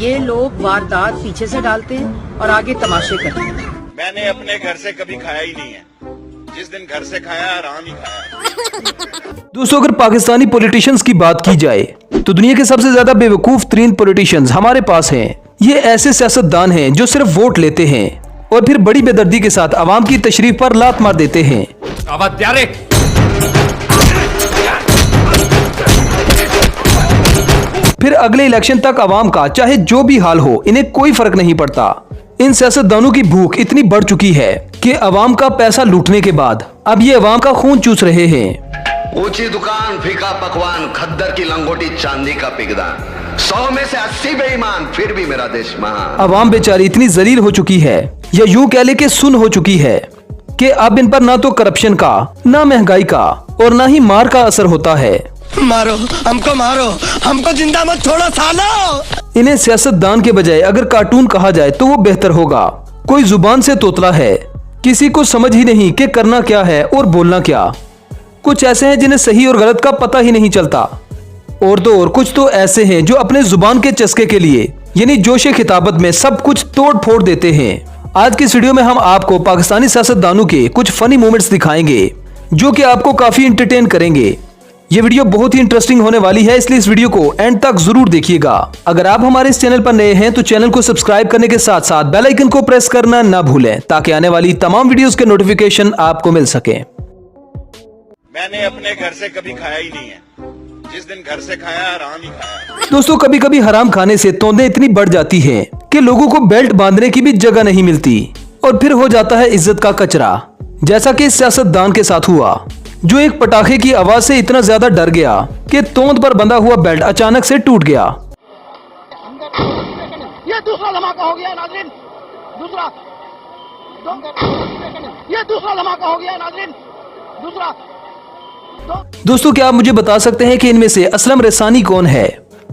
ये लोग वारदात पीछे से डालते हैं और आगे तमाशे करते हैं। मैंने अपने घर से कभी खाया ही नहीं है, जिस दिन घर से खाया आराम ही खाया। दोस्तों, अगर पाकिस्तानी पॉलिटिशियंस की बात की जाए तो दुनिया के सबसे ज्यादा बेवकूफ तरीन पॉलिटिशियंस हमारे पास हैं। ये ऐसे सियासतदान हैं जो सिर्फ वोट लेते हैं और फिर बड़ी बेदर्दी के साथ आवाम की तशरीफ पर लात मार देते हैं। फिर अगले इलेक्शन तक आवाम का चाहे जो भी हाल हो, इन्हें कोई फर्क नहीं पड़ता। इन सियासतदानों की भूख इतनी बढ़ चुकी है कि आवाम का पैसा लूटने के बाद अब ये आवाम का खून चूस रहे हैं। ऊंची दुकान, फीका पकवान, खद्दर की लंगोटी, चांदी का पिगदान, 100 में से 80 बेईमान, फिर भी मेरा देश महान। आवाम बेचारी इतनी जलील हो चुकी है, या यूं कह ले के सुन हो चुकी है कि अब इन पर ना तो करप्शन का, ना महंगाई का और ना ही मार का असर होता है। मारो हमको जिंदा मत छोड़ो सालो। इन्हें सियासतदान के बजाय अगर कार्टून कहा जाए तो वो बेहतर होगा। कोई जुबान से तोतला है, किसी को समझ ही नहीं कि करना क्या है और बोलना क्या। कुछ ऐसे हैं जिन्हें सही और गलत का पता ही नहीं चलता, और कुछ तो ऐसे हैं जो अपने जुबान के चस्के के लिए यानी जोशे खिताबत में सब कुछ तोड़ फोड़ देते हैं। आज की इस वीडियो में हम आपको पाकिस्तानी सियासतदानों के कुछ फनी मोमेंट्स दिखाएंगे जो कि आपको काफी एंटरटेन करेंगे। ये वीडियो बहुत ही इंटरेस्टिंग होने वाली है, इसलिए इस वीडियो को एंड तक जरूर देखिएगा। अगर आप हमारे इस चैनल पर नए हैं तो चैनल को सब्सक्राइब करने के साथ साथ बेल आइकन को प्रेस करना ना भूलें ताकि आने वाली तमाम वीडियोस के नोटिफिकेशन आपको मिल सके। मैंने अपने घर से कभी खाया ही नहीं है, जिस दिन घर से खाया आराम ही खाया। दोस्तों, कभी कभी हराम खाने से तोंदें इतनी बढ़ जाती हैं कि लोगों को बेल्ट बांधने की भी जगह नहीं मिलती और फिर हो जाता है इज्जत का कचरा, जैसा कि इस सियासतदान के साथ हुआ जो एक पटाखे की आवाज से इतना ज्यादा डर गया कि तोंद पर बंधा हुआ बेल्ट अचानक से टूट गया। ये दूसरा धमाका हो गया नाज़रीन, ये दूसरा धमाका हो गया नाज़रीन, दूसरा। दोस्तों, क्या आप मुझे बता सकते हैं कि इनमें से असलम रेसानी कौन है?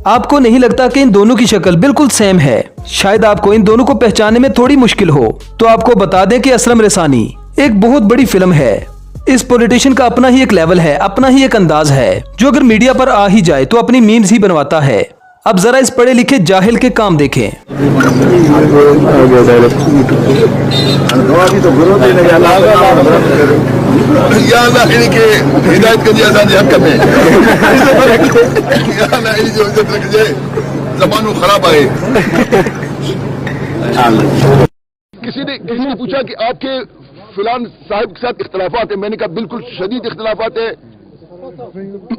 आपको नहीं लगता कि इन दोनों की शक्ल बिल्कुल सेम है? शायद आपको इन दोनों को पहचानने में थोड़ी मुश्किल हो, तो आपको बता दें कि असलम रेसानी एक बहुत बड़ी फिल्म है। इस पॉलिटिशियन का अपना ही एक लेवल है, अपना ही एक अंदाज है, जो अगर मीडिया पर आ ही जाए तो अपनी मीम्स ही बनवाता है। अब जरा इस पढ़े लिखे जाहिल के काम देखें। किसी ने पूछा कि आपके फिलान साहब के साथ इख्तलाफात है, मैंने कहा बिल्कुल शदीद इख्तलाफात है।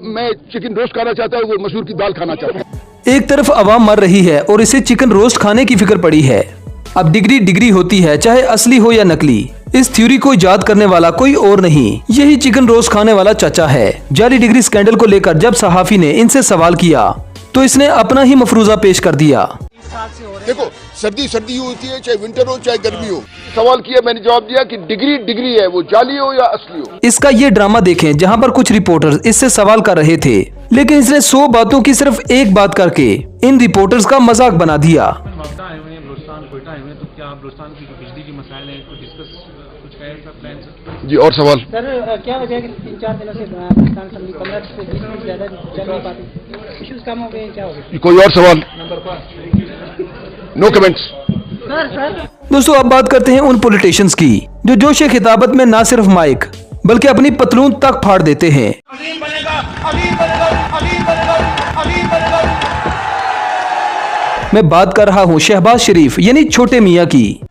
मैं चिकन रोस्ट खाना चाहता हूँ, वो मसूर की दाल खाना चाहता है। एक तरफ आवाम मर रही है और इसे चिकन रोस्ट खाने की फिक्र पड़ी है। अब डिग्री होती है, चाहे असली हो या नकली। इस थ्योरी को इजाद करने वाला कोई और नहीं, यही चिकन रोस्ट खाने वाला चाचा है। जाली डिग्री स्कैंडल को लेकर जब सहाफी ने इनसे सवाल किया तो इसने अपना ही मफरूजा पेश कर दिया। देखो, सर्दी होती है, चाहे विंटर हो चाहे गर्मी हो। सवाल किया, मैंने जवाब दिया कि डिग्री है, वो जाली हो या असली हो। इसका ये ड्रामा देखें जहाँ पर कुछ रिपोर्टर्स इससे सवाल कर रहे थे, लेकिन इसने 100 बातों की सिर्फ एक बात करके इन रिपोर्टर्स का मजाक बना दिया। जी, और सवाल? सर, क्या वजह है कि 3-4 दिनों से पाकिस्तान असम्बली 15 से 20 मिनट ज्यादा चल नहीं पाती? इश्यूज कम हो गए, क्या हो गया? कोई और सवाल? No comments. दोस्तों, अब बात करते हैं उन पॉलिटिशियंस की जो जोशे खिताबत में ना सिर्फ माइक बल्कि अपनी पतलून तक फाड़ देते हैं। मैं बात कर रहा हूँ शहबाज शरीफ यानी छोटे मियाँ की।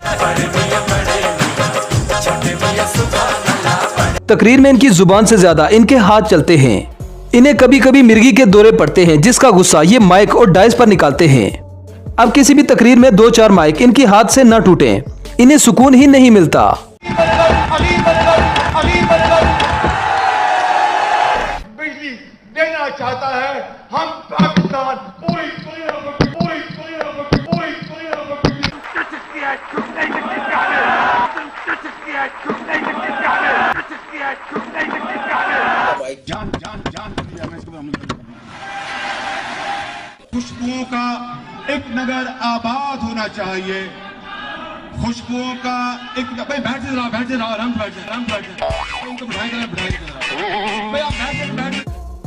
तकरीर में इनकी जुबान से ज्यादा इनके हाथ चलते हैं। इन्हें कभी कभी मिर्गी के दौरे पड़ते हैं, जिसका गुस्सा ये माइक और डाइस पर निकालते हैं। अब किसी भी तकरीर में 2-4 माइक इनके हाथ से न टूटे, इन्हें सुकून ही नहीं मिलता। बिजली देना चाहता है, हम पाकिस्तान पूरी खुशबुओं का एक नगर आबाद होना चाहिए। खुशबुओं का एक बैठ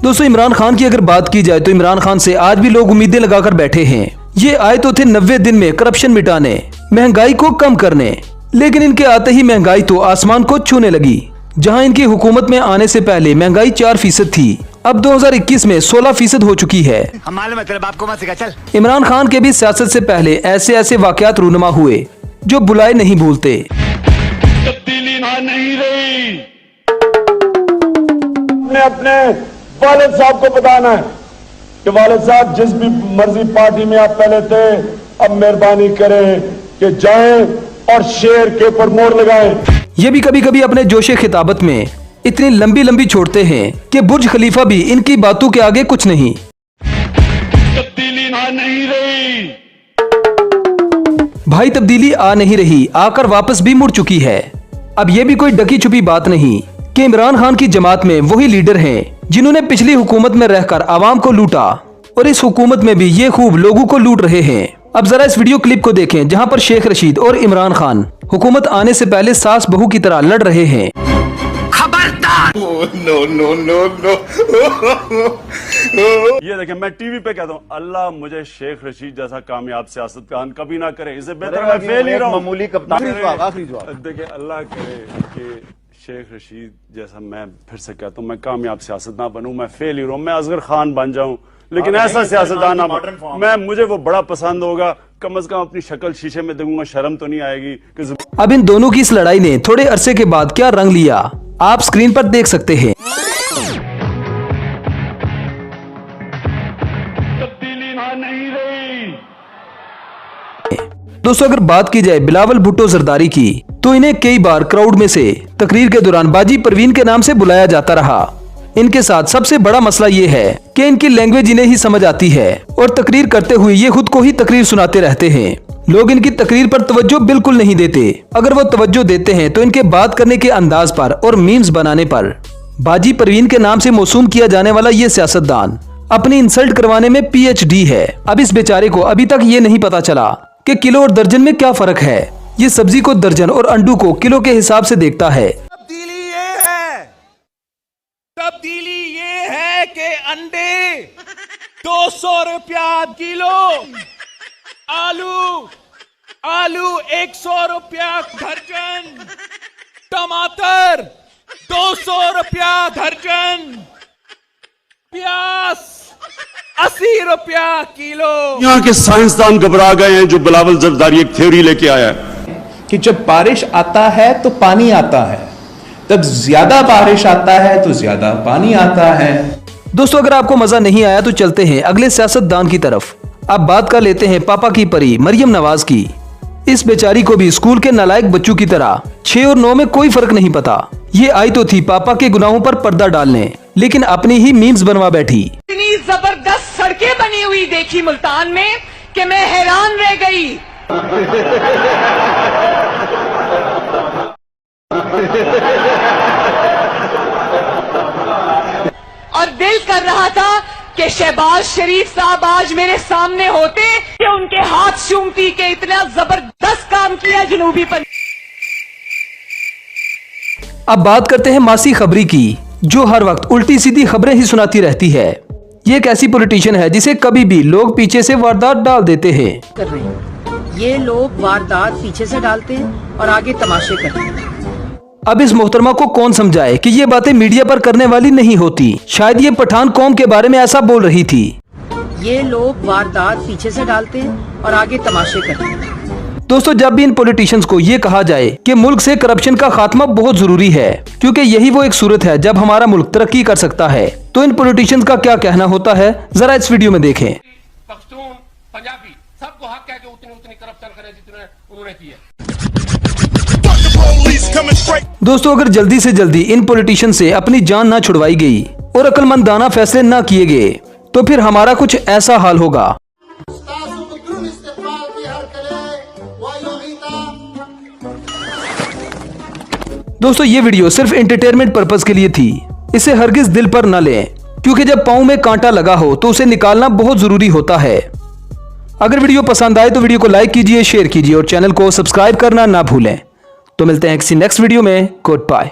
दोस्तों, इमरान खान की अगर बात की जाए तो इमरान खान से आज भी लोग उम्मीदें लगाकर बैठे हैं। ये आए तो थे 90 दिन में करप्शन मिटाने, महंगाई को कम करने, लेकिन इनके आते ही महंगाई तो आसमान को छूने लगी। जहां इनकी हुकूमत में आने से पहले महंगाई 4% थी, अब 2021 में 16% हो चुकी है। इमरान खान के भी सियासत से पहले ऐसे ऐसे वाकयात रूनुमा हुए जो बुलाए नहीं भूलते। तब्दीली नहीं रही। अपने वालिद साहब को बताना है कि वालिद साहब जिस भी मर्जी पार्टी में आप पहले थे, अब मेहरबानी करें कि जाएं और शेर के ऊपर मोहर लगाएं। ये भी कभी कभी अपने जोशे खिताबत में इतनी लंबी लंबी छोड़ते हैं कि बुर्ज खलीफा भी इनकी बातों के आगे कुछ नहीं। तब्दीली नहीं रही। भाई तब्दीली आ नहीं रही, आकर वापस भी मुड़ चुकी है। अब ये भी कोई ढकी छुपी बात नहीं कि इमरान खान की जमात में वही लीडर हैं जिन्होंने पिछली हुकूमत में रहकर आवाम को लूटा, और इस हुकूमत में भी ये खूब लोगों को लूट रहे हैं। अब जरा इस वीडियो क्लिप को देखें जहां पर शेख रशीद और इमरान खान हुकूमत आने से पहले सास बहू की तरह लड़ रहे हैं। ये देखें, मैं टीवी पे कहता हूँ अल्लाह मुझे शेख रशीद जैसा कामयाब सियासतदान कभी ना करे, इससे बेहतर मैं फेल ही रहा हूँ। मामूली कप्तान। देखिए अल्लाह करे कि शेख रशीद जैसा, मैं फिर से कहता हूँ, मैं कामयाब सियासतदान बनूं, मैं फेल ही रहा हूँ, मैं असगर खान बन जाऊं, लेकिन ऐसा सियासतदान मैं मुझे वो बड़ा पसंद होगा। कम से कम अपनी शक्ल शीशे में देखूंगा, शर्म तो नहीं आएगी कि। अब इन दोनों की इस लड़ाई ने थोड़े अरसे के बाद क्या रंग लिया, आप स्क्रीन पर देख सकते हैं। दोस्तों अगर बात की जाए बिलावल भुट्टो जरदारी की, तो इन्हें कई बार क्राउड में से तकरीर के दौरान बाजी परवीन के नाम से बुलाया जाता रहा। इनके साथ सबसे बड़ा मसला ये है कि इनकी लैंग्वेज इन्हें ही समझ आती है, और तकरीर करते हुए ये खुद को ही तकरीर सुनाते रहते हैं। लोग इनकी तकरीर पर तवज्जो बिल्कुल नहीं देते, अगर वो तवज्जो देते हैं तो इनके बात करने के अंदाज पर और मीम्स बनाने पर। बाजी परवीन के नाम से मौसूम किया जाने वाला ये सियासतदान अपनी इंसल्ट करवाने में PhD है। अब इस बेचारे को अभी तक ये नहीं पता चला कि किलो और दर्जन में क्या फर्क है। ये सब्जी को दर्जन और अंडू को किलो के हिसाब से देखता है। तब्दीली ये है कि अंडे 200 रुपया किलो, आलू 100 रुपया दर्जन, टमाटर 200 रुपया दर्जन, प्याज 80 रुपया किलो। यहाँ के साइंसदान घबरा गए हैं जो बिलावल जरदारी एक थ्योरी लेके आया है कि जब बारिश आता है तो पानी आता है, तब ज्यादा बारिश आता है तो ज्यादा पानी आता है। दोस्तों अगर आपको मजा नहीं आया तो चलते हैं अगले सियासतदान की तरफ। अब बात कर लेते हैं पापा की परी मरियम नवाज की। इस बेचारी को भी स्कूल के नालायक बच्चों की तरह 6 और 9 में कोई फर्क नहीं पता। ये आई तो थी पापा के गुनाहों पर पर्दा डालने, लेकिन अपनी ही मीम्स बनवा बैठी। इतनी जबरदस्त सड़कें बनी हुई देखी मुल्तान में कि मैं हैरान रह गई। और दिल कर रहा था कि शहबाज शरीफ साहब आज मेरे सामने होते कि उनके हाथ चूमती के इतना जबरदस्त काम किया जनूबी पर। अब बात करते हैं मासी खबरी की, जो हर वक्त उल्टी सीधी खबरें ही सुनाती रहती है। ये एक ऐसी पॉलिटिशियन है जिसे कभी भी लोग पीछे से वारदात डाल देते हैं। कर रहे हैं ये लोग वारदात पीछे से डालते हैं और आगे तमाशे करते हैं। अब इस मोहतरमा को कौन समझाए कि ये बातें मीडिया पर करने वाली नहीं होती। शायद ये पठान कौम के बारे में ऐसा बोल रही थी। ये लोग वारदात पीछे से डालते हैं और आगे तमाशे करते हैं। दोस्तों जब भी इन पॉलिटिशियंस को ये कहा जाए कि मुल्क से करप्शन का खात्मा बहुत जरूरी है, क्योंकि यही वो एक सूरत है जब हमारा मुल्क तरक्की कर सकता है, तो इन पॉलिटिशियंस का क्या कहना होता है जरा इस वीडियो में देखें। पख्तून, पंजाबी सबको हक है कि उतनी करप्शन करे जितने उन्होंने की है। दोस्तों अगर जल्दी से जल्दी इन पॉलिटिशियन से अपनी जान ना छुड़वाई गई और अक्लमंदाना फैसले ना किए गए तो फिर हमारा कुछ ऐसा हाल होगा। दोस्तों ये वीडियो सिर्फ एंटरटेनमेंट पर्पस के लिए थी, इसे हरगिज दिल पर न लें, क्योंकि जब पाँव में कांटा लगा हो तो उसे निकालना बहुत जरूरी होता है। अगर वीडियो पसंद आए तो वीडियो को लाइक कीजिए, शेयर कीजिए और चैनल को सब्सक्राइब करना ना भूलें। तो मिलते हैं किसी नेक्स्ट वीडियो में। Good bye.